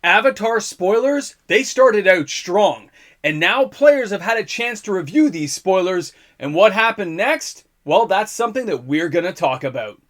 Avatar spoilers, they started out strong, and now players have had a chance to review these spoilers, and what happened next? Well, that's something that we're going to talk about.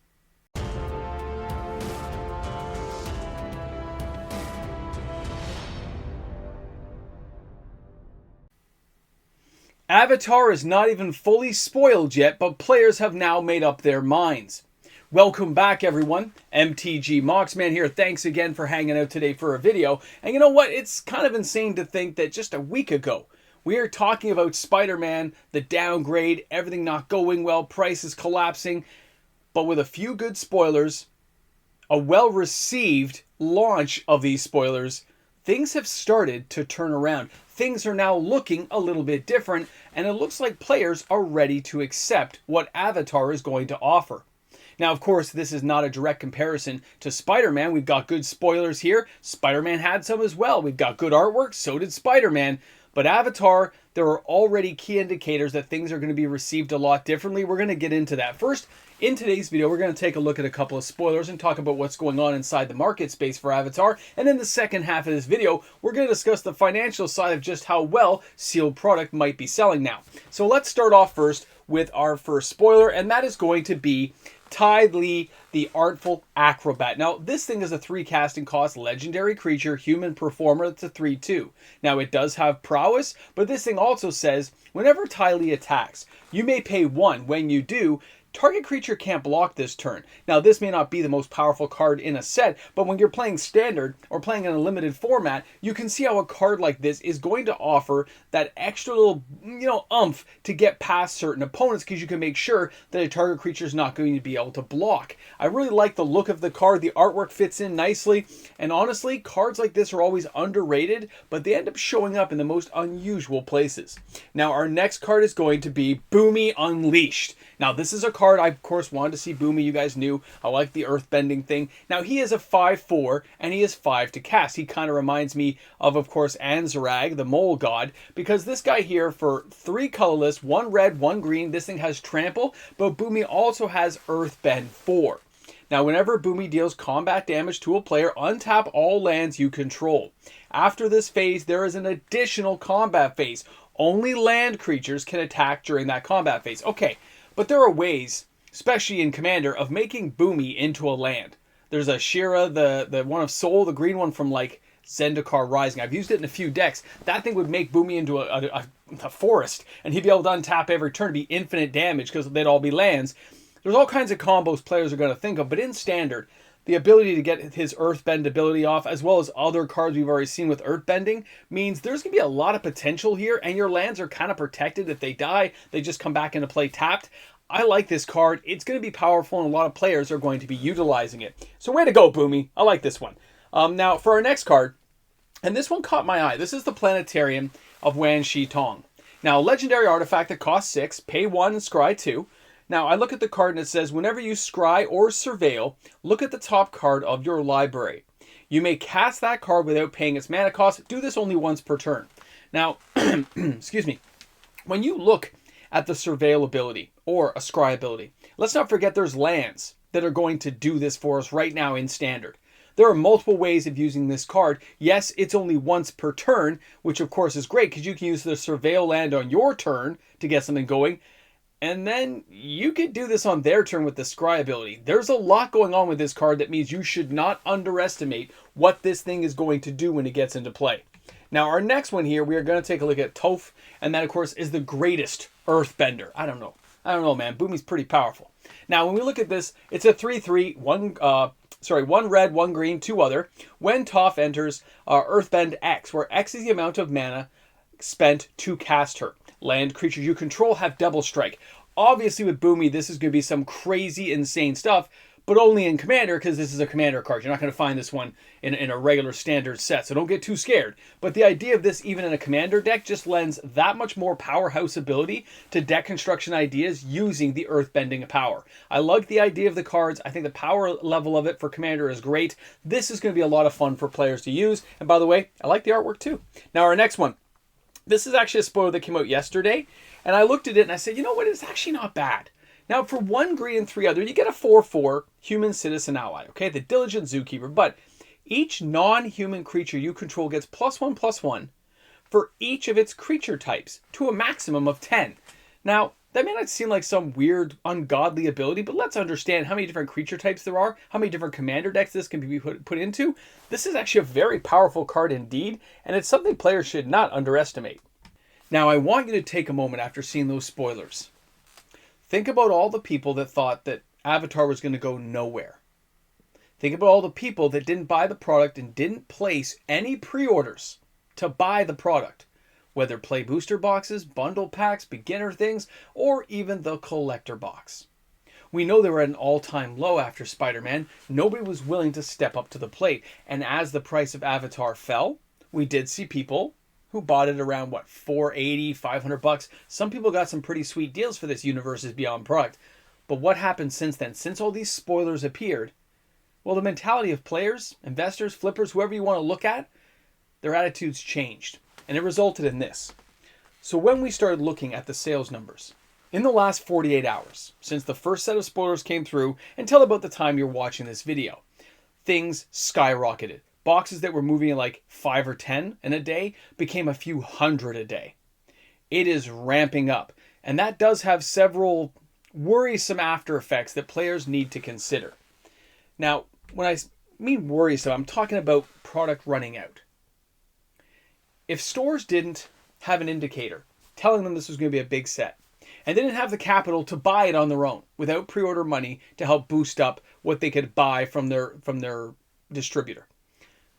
Avatar is not even fully spoiled yet, but players have now made up their minds. Welcome back, everyone. MTG Moxman here. Thanks again for hanging out today for a video. And you know what? It's kind of insane to think that just a week ago, we are talking about Spider-Man, the downgrade, everything not going well, prices collapsing. But with a few good spoilers, a well-received launch of these spoilers, things have started to turn around. Things are now looking a little bit different, and it looks like players are ready to accept what Avatar is going to offer. Now, of course, this is not a direct comparison to Spider-Man. We've got good spoilers here. Spider-Man had some as well. We've got good artwork. So did Spider-Man. But Avatar, there are already key indicators that things are going to be received a lot differently. We're going to get into that. First, in today's video, we're going to take a look at a couple of spoilers and talk about what's going on inside the market space for Avatar. And in the second half of this video, we're going to discuss the financial side of just how well sealed product might be selling now. So let's start off first with our first spoiler, and that is going to be Tit-Lee, the Artful Acrobat. Now, this thing is a 3 casting cost legendary creature, human performer. It's a 3/2. Now, it does have prowess, but this thing also says, whenever Tit-Lee attacks, you may pay 1. When you do, target creature can't block this turn. Now, this may not be the most powerful card in a set, but when you're playing standard or playing in a limited format, you can see how a card like this is going to offer that extra little, oomph to get past certain opponents, because you can make sure that a target creature is not going to be able to block. I really like the look of the card. The artwork fits in nicely, and honestly, cards like this are always underrated, but they end up showing up in the most unusual places. Now, our next card is going to be Bumi Unleashed. Now, this is a card I, of course, wanted to see Bumi. You guys knew I like the earthbending thing. Now, he is a 5/4, and he is 5 to cast. He kind of reminds me of course, Anzarag, the mole god, because this guy here, for 3 colorless, 1 red, 1 green, this thing has trample, but Bumi also has earthbend 4. Now, whenever Bumi deals combat damage to a player, untap all lands you control. After this phase, there is an additional combat phase. Only land creatures can attack during that combat phase. Okay. But there are ways, especially in Commander, of making Bumi into a land. There's a Shira, the one of Soul, the green one from like Zendikar Rising. I've used it in a few decks. That thing would make Bumi into a forest, and he'd be able to untap every turn, be infinite damage because they'd all be lands. There's all kinds of combos players are going to think of, but in Standard, the ability to get his Earthbend ability off, as well as other cards we've already seen with Earthbending, means there's going to be a lot of potential here, and your lands are kind of protected. If they die, they just come back into play tapped. I like this card. It's going to be powerful, and a lot of players are going to be utilizing it. So way to go, Bumi. I like this one. Now, for our next card, and this one caught my eye. This is the Planetarium of Wan Shi Tong. Now, a legendary artifact that costs 6, pay 1 and scry 2. Now, I look at the card and it says, whenever you scry or surveil, look at the top card of your library. You may cast that card without paying its mana cost. Do this only once per turn. Now, excuse me. When you look at the surveil ability or a scry ability, let's not forget there's lands that are going to do this for us right now in Standard. There are multiple ways of using this card. Yes, it's only once per turn, which of course is great because you can use the surveil land on your turn to get something going. And then you could do this on their turn with the scry ability. There's a lot going on with this card that means you should not underestimate what this thing is going to do when it gets into play. Now, our next one here, we are going to take a look at Toph, and that, of course, is the greatest earthbender. I don't know, man. Bumi's pretty powerful. Now, when we look at this, it's a 3/3, 1 red, 1 green, 2 other. When Toph enters Earthbend X, where X is the amount of mana spent to cast her. Land creatures you control have double strike. Obviously, with Bumi, this is going to be some crazy, insane stuff, but only in Commander, because this is a Commander card. You're not going to find this one in a regular Standard set, so don't get too scared. But the idea of this, even in a Commander deck, just lends that much more powerhouse ability to deck construction ideas using the Earthbending power. I like the idea of the cards. I think the power level of it for Commander is great. This is going to be a lot of fun for players to use. And by the way, I like the artwork too. Now, our next one. This is actually a spoiler that came out yesterday, and I looked at it and I said, you know what, it's actually not bad. Now, for 1 green and 3 other, you get a 4/4 human citizen ally, okay? The Diligent Zookeeper, but Each non-human creature you control gets +1/+1 for each of its creature types, to a maximum of 10. Now, that may not seem like some weird, ungodly ability, but let's understand how many different creature types there are, how many different commander decks this can be put into. This is actually a very powerful card indeed, and it's something players should not underestimate. Now, I want you to take a moment after seeing those spoilers. Think about all the people that thought that Avatar was going to go nowhere. Think about all the people that didn't buy the product and didn't place any pre-orders to buy the product, whether play booster boxes, bundle packs, beginner things, or even the collector box. We know they were at an all-time low after Spider-Man. Nobody was willing to step up to the plate, and as the price of Avatar fell, we did see people who bought it around, what, $480, $500. Some people got some pretty sweet deals for this Universes Beyond product. But what happened since then? Since all these spoilers appeared, well, the mentality of players, investors, flippers, whoever you want to look at, their attitudes changed, and it resulted in this. So when we started looking at the sales numbers, in the last 48 hours, since the first set of spoilers came through until about the time you're watching this video, things skyrocketed. Boxes that were moving at like 5 or 10 in a day became a few hundred a day. It is ramping up, and that does have several worrisome after effects that players need to consider. Now, when I mean worrisome, I'm talking about product running out. If stores didn't have an indicator telling them this was going to be a big set, and didn't have the capital to buy it on their own without pre-order money to help boost up what they could buy from their distributor,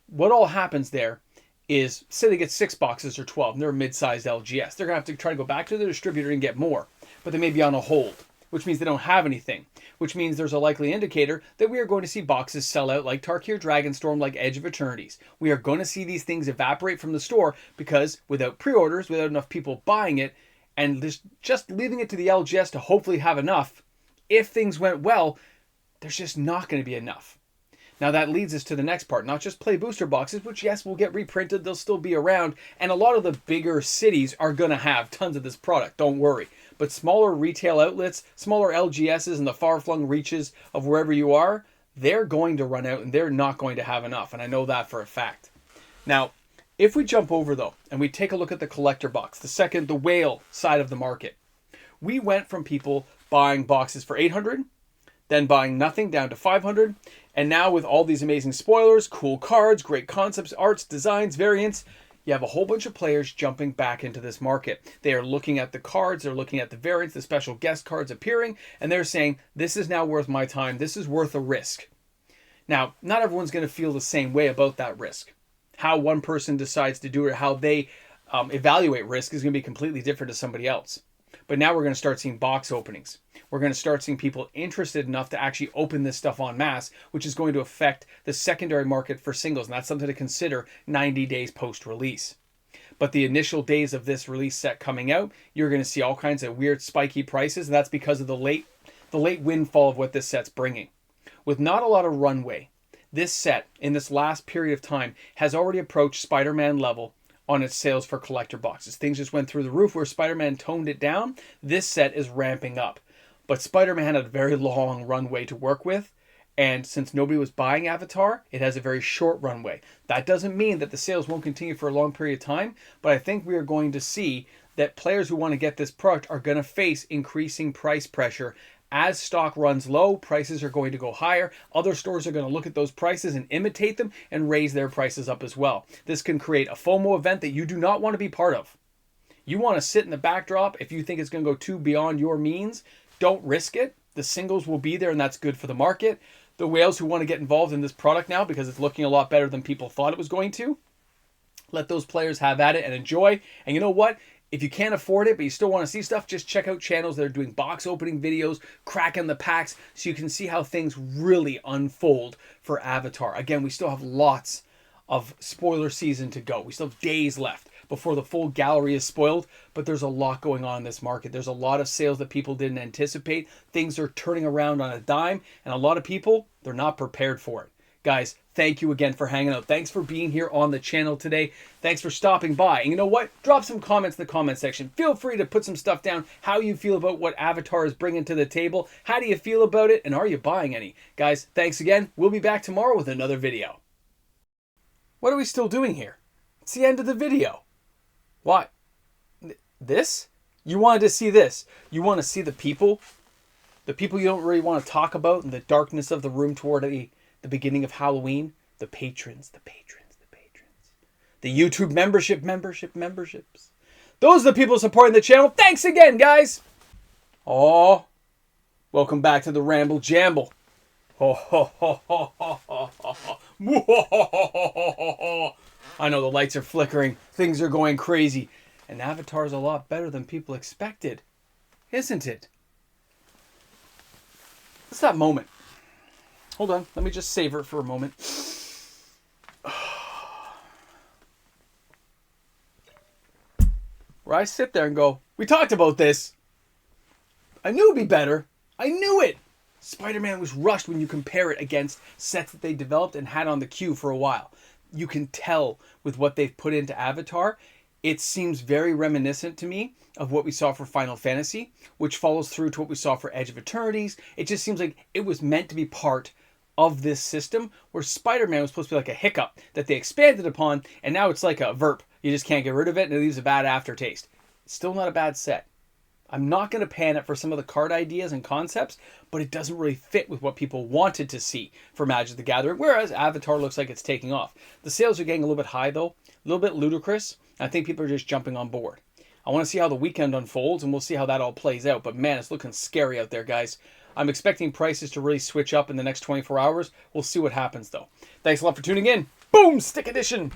what all happens there is, say they get 6 boxes or 12, and they're a mid-sized LGS. They're going to have to try to go back to the distributor and get more, but they may be on a hold, which means they don't have anything, which means there's a likely indicator that we are going to see boxes sell out like Tarkir Dragonstorm, like Edge of Eternities. We are going to see these things evaporate from the store because without pre-orders, without enough people buying it, and just leaving it to the LGS to hopefully have enough, if things went well, there's just not going to be enough. Now that leads us to the next part, not just play booster boxes, which yes, will get reprinted, they'll still be around, and a lot of the bigger cities are going to have tons of this product, don't worry. But smaller retail outlets, smaller LGSs in the far-flung reaches of wherever you are, they're going to run out and they're not going to have enough, and I know that for a fact. Now, if we jump over though, and we take a look at the collector box, the whale side of the market, we went from people buying boxes for $800, then buying nothing down to $500, and now with all these amazing spoilers, cool cards, great concepts, arts, designs, variants, you have a whole bunch of players jumping back into this market. They are looking at the cards, they're looking at the variants, the special guest cards appearing, and they're saying, this is now worth my time, this is worth a risk. Now, not everyone's going to feel the same way about that risk. How one person decides to do it, or how they evaluate risk is going to be completely different to somebody else. But now we're going to start seeing box openings. We're going to start seeing people interested enough to actually open this stuff en masse, which is going to affect the secondary market for singles. And that's something to consider 90 days post-release. But the initial days of this release set coming out, you're going to see all kinds of weird spiky prices. And that's because of the late windfall of what this set's bringing. With not a lot of runway, this set in this last period of time has already approached Spider-Man level on its sales for collector boxes. Things just went through the roof where Spider-Man toned it down. This set is ramping up. But Spider-Man had a very long runway to work with, and since nobody was buying Avatar, it has a very short runway. That doesn't mean that the sales won't continue for a long period of time, but I think we are going to see that players who want to get this product are going to face increasing price pressure. As stock runs low, prices are going to go higher. Other stores are going to look at those prices and imitate them and raise their prices up as well. This can create a FOMO event that you do not want to be part of. You want to sit in the backdrop if you think it's going to go too beyond your means. Don't risk it. The singles will be there, and that's good for the market. The whales who want to get involved in this product now because it's looking a lot better than people thought it was going to, let those players have at it and enjoy. And you know what? If you can't afford it, but you still want to see stuff, just check out channels that are doing box opening videos, cracking the packs, so you can see how things really unfold for Avatar. Again, we still have lots of spoiler season to go. We still have days left before the full gallery is spoiled, but there's a lot going on in this market. There's a lot of sales that people didn't anticipate. Things are turning around on a dime, and a lot of people, they're not prepared for it. Guys, thank you again for hanging out. Thanks for being here on the channel today. Thanks for stopping by. And you know what? Drop some comments in the comment section. Feel free to put some stuff down, how you feel about what Avatar is bringing to the table. How do you feel about it? And are you buying any? Guys, thanks again. We'll be back tomorrow with another video. What are we still doing here? It's the end of the video. What? This? You wanted to see this. You want to see the people? The people you don't really want to talk about in the darkness of the room toward the beginning of Halloween? The patrons, the patrons, the patrons. The YouTube memberships. Those are the people supporting the channel. Thanks again, guys. Oh, welcome back to the Ramble Jamble. I know the lights are flickering. Things are going crazy. And Avatar's a lot better than people expected. Isn't it? What's that moment? Hold on. Let me just savor it for a moment. Where I sit there and go, we talked about this. I knew it'd be better. I knew it. Spider-Man was rushed when you compare it against sets that they developed and had on the queue for a while. You can tell with what they've put into Avatar, it seems very reminiscent to me of what we saw for Final Fantasy, which follows through to what we saw for Edge of Eternities. It just seems like it was meant to be part of this system, where Spider-Man was supposed to be like a hiccup that they expanded upon, and now it's like a verp. You just can't get rid of it, and it leaves a bad aftertaste. It's still not a bad set. I'm not going to pan it for some of the card ideas and concepts, but it doesn't really fit with what people wanted to see for Magic the Gathering, whereas Avatar looks like it's taking off. The sales are getting a little bit high, though, a little bit ludicrous. I think people are just jumping on board. I want to see how the weekend unfolds, and we'll see how that all plays out. But man, it's looking scary out there, guys. I'm expecting prices to really switch up in the next 24 hours. We'll see what happens, though. Thanks a lot for tuning in. Boom! Stick edition!